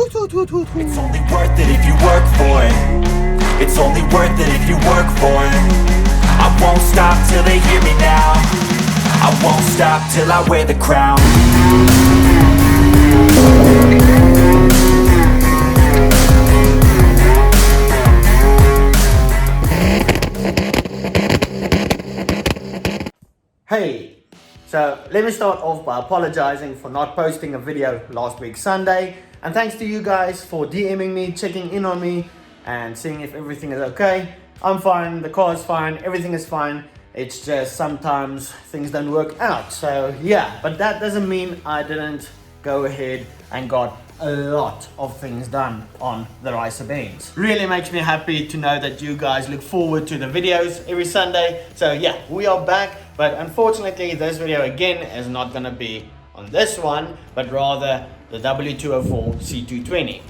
It's only worth it if you work for it. It's only worth it if you work for it. I won't stop till they hear me now. I won't stop till I wear the crown. Hey, so let me start off by apologizing for not posting a video last week Sunday, and thanks to you guys for DMing me, checking in on me and seeing if everything is okay. I'm fine, the car is fine, everything is fine. It's just sometimes things don't work out. So yeah, but that doesn't mean I didn't go ahead and got a lot of things done on the rice beans. Really makes me happy to know that you guys look forward to the videos every Sunday. So yeah, we are back, but unfortunately this video again is not gonna be on this one, but rather the W204 C220.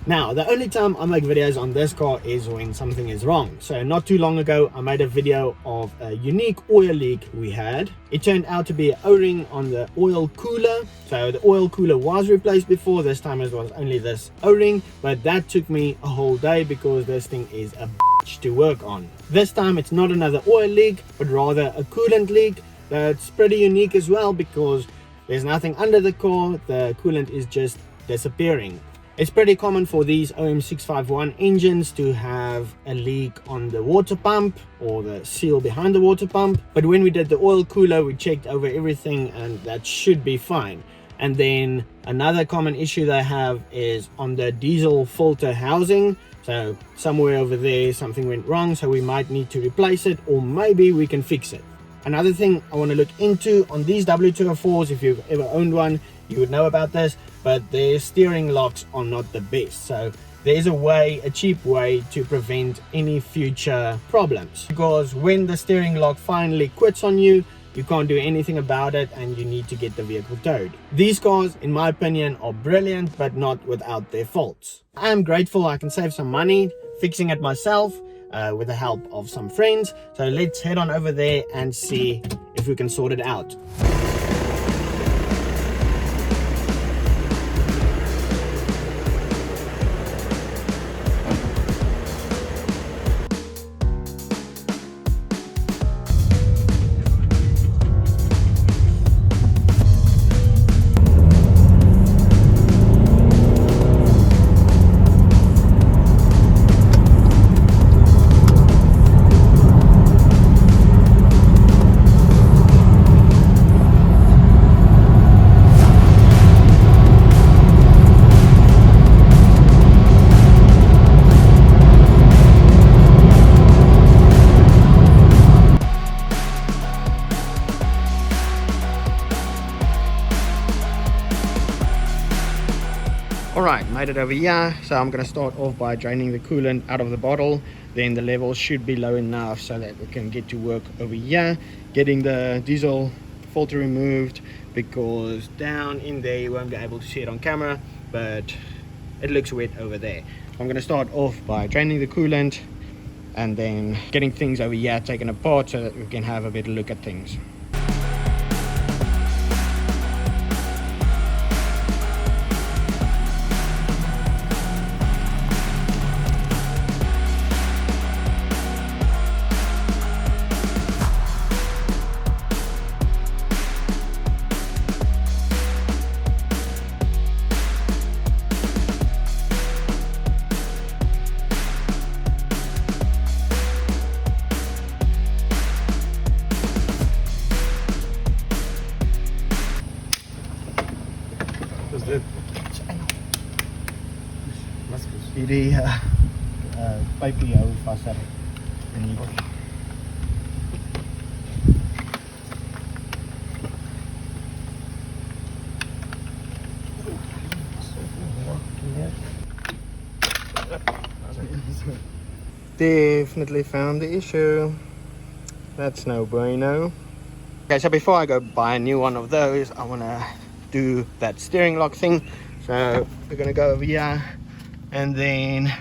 Now, the only time I make videos on this car is when something is wrong. So not too long ago, I made a video of a unique oil leak we had. It turned out to be an O-ring on the oil cooler. So the oil cooler was replaced before. This time it was only this O-ring, but that took me a whole day because this thing is a bitch to work on. This time it's not another oil leak, but rather a coolant leak. That's pretty unique as well because there's nothing under the car. The coolant is just disappearing. It's pretty common for these OM651 engines to have a leak on the water pump or the seal behind the water pump. But when we did the oil cooler, we checked over everything and that should be fine. And then another common issue they have is on the diesel filter housing. So somewhere over there, something went wrong. So we might need to replace it, or maybe we can fix it. Another thing I want to look into on these W204s, if you've ever owned one, you would know about this, but their steering locks are not the best. So there's a cheap way to prevent any future problems. Because when the steering lock finally quits on you, you can't do anything about it and you need to get the vehicle towed. These cars, in my opinion, are brilliant, but not without their faults. I am grateful I can save some money fixing it myself with the help of some friends. So let's head on over there and see if we can sort it out. Alright, made it over here. So I'm going to start off by draining the coolant out of the bottle. Then the levels should be low enough so that we can get to work over here, getting the diesel filter removed, because down in there you won't be able to see it on camera, but it looks wet over there. I'm going to start off by draining the coolant and then getting things over here taken apart so that we can have a better look at things. Hierdie pypie hou vas in die botjie. Definitely found the issue. That's no bueno. Okay, so before I go buy a new one of those, I want to do that steering lock thing. So we're going to go over here and then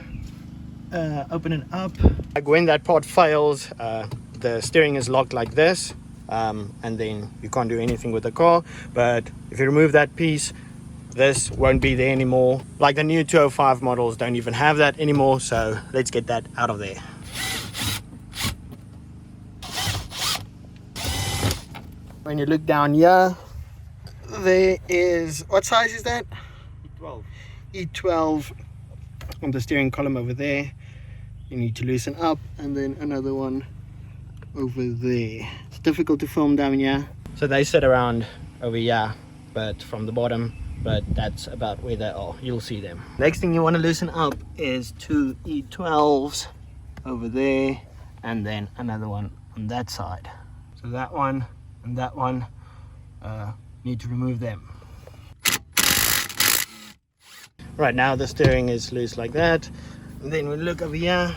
open it up. Like when that part fails, the steering is locked like this, and then you can't do anything with the car. But if you remove that piece, this won't be there anymore. Like the new 205 models don't even have that anymore, so let's get that out of there. When you look down here, there is, what size is that? E12. E12 on the steering column over there. You need to loosen up, and then another one over there. It's difficult to film down here. So they sit around over here, but from the bottom, but that's about where they are. You'll see them. Next thing you want to loosen up is two E12s over there, and then another one on that side. So that one and that one, need to remove them. Right now the steering is loose like that, and then we look over here.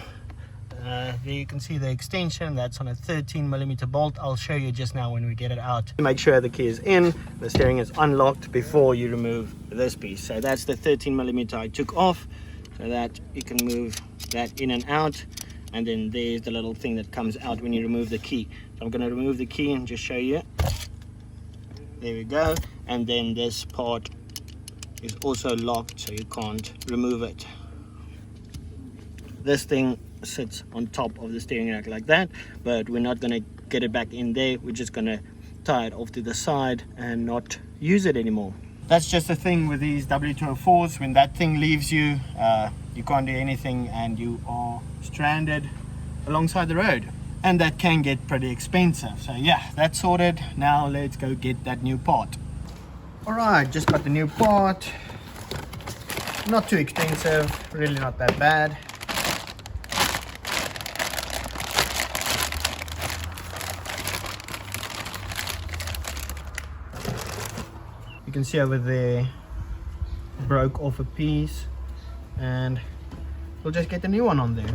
There you can see the extension. That's on a 13mm bolt. I'll show you just now when we get it out. Make sure the key is in, the steering is unlocked before you remove this piece. So that's the 13mm I took off, so that you can move that in and out. And then there's the little thing that comes out when you remove the key. So I'm going to remove the key and just show you. There we go. And then this part is also locked, so you can't remove it. This thing sits on top of the steering rack like that, but we're not going to get it back in there. We're just going to tie it off to the side and not use it anymore. That's just the thing with these W204s. When that thing leaves you, you can't do anything and you are stranded alongside the road, and that can get pretty expensive. So yeah, that's sorted. Now let's go get that new part. All right, just got the new part. Not too expensive, really not that bad. You can see over there, broke off a piece, and we'll just get the new one on there.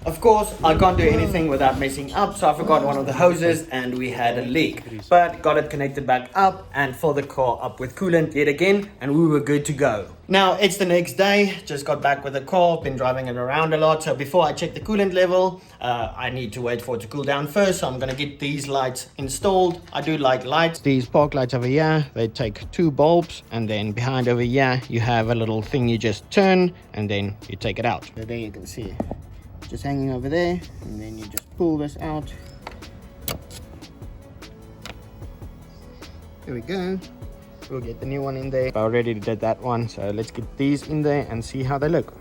Of course, I can't do anything without messing up, so I forgot one of the hoses and we had a leak. But got it connected back up and filled the car up with coolant yet again, and we were good to go. Now, it's the next day, just got back with the car, been driving it around a lot. So before I check the coolant level, I need to wait for it to cool down first. So I'm going to get these lights installed. I do like lights. These park lights over here, they take 2 bulbs, and then behind over here, you have a little thing you just turn and then you take it out. So there you can see. Just hanging over there, and then you just pull this out. There we go. We'll get the new one in there. I already did that one, so let's get these in there and see how they look.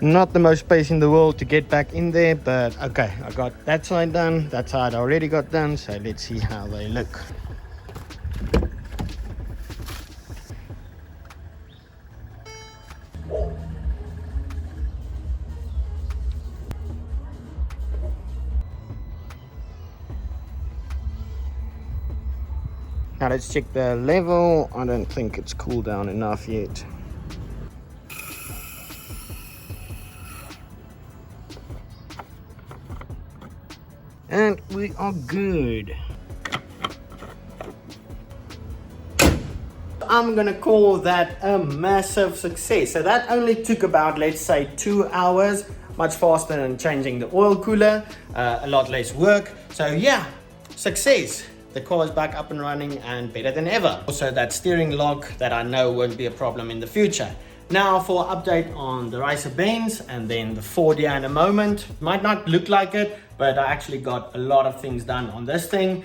Not the most space in the world to get back in there, but okay, I got that side done, that side already got done, so let's see how they look. Now let's check the level. I don't think it's cooled down enough yet. And we are good. I'm gonna call that a massive success. So that only took about, let's say, 2 hours, much faster than changing the oil cooler, a lot less work. So yeah, success. The car is back up and running and better than ever. Also that steering lock that I know won't be a problem in the future. Now for update on the racer Benz and then the Ford here in a moment. Might not look like it, but I actually got a lot of things done on this thing.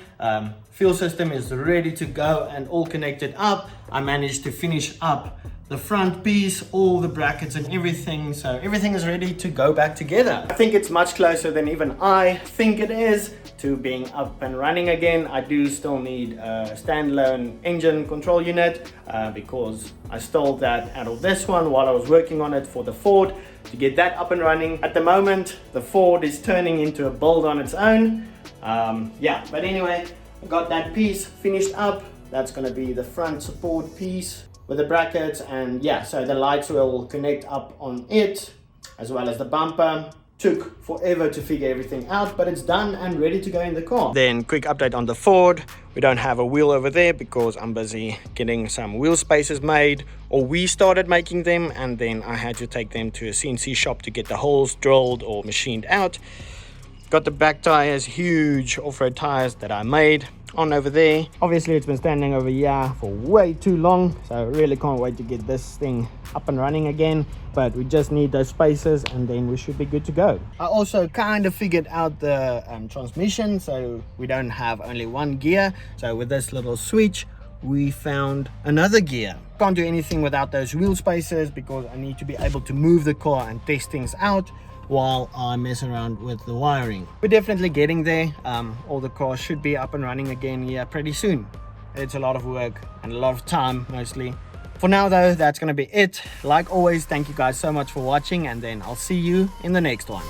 Fuel system is ready to go and all connected up. I managed to finish up the front piece, all the brackets and everything, so everything is ready to go back together. I think it's much closer than even I think it is to being up and running again. I do still need a standalone engine control unit because I stole that out of this one while I was working on it for the Ford to get that up and running. At the moment the Ford is turning into a build on its own. Yeah, but anyway, I got that piece finished up. That's going to be the front support piece with the brackets, and yeah, so the lights will connect up on it as well as the bumper. Took forever to figure everything out, but it's done and ready to go in the car. Then quick update on the Ford. We don't have a wheel over there because I'm busy getting some wheel spaces made, or we started making them, and then I had to take them to a CNC shop to get the holes drilled or machined out. Got the back tires, huge off-road tires that I made on over there. Obviously it's been standing over here for way too long, so I really can't wait to get this thing up and running again, but we just need those spaces and then we should be good to go. I also kind of figured out the transmission, so we don't have only one gear. So with this little switch we found another gear. Can't do anything without those wheel spaces because I need to be able to move the car and test things out while I mess around with the wiring. We're definitely getting there. All the cars should be up and running again here pretty soon. It's a lot of work and a lot of time mostly. For now though, that's gonna be it. Like always, thank you guys so much for watching, and then I'll see you in the next one.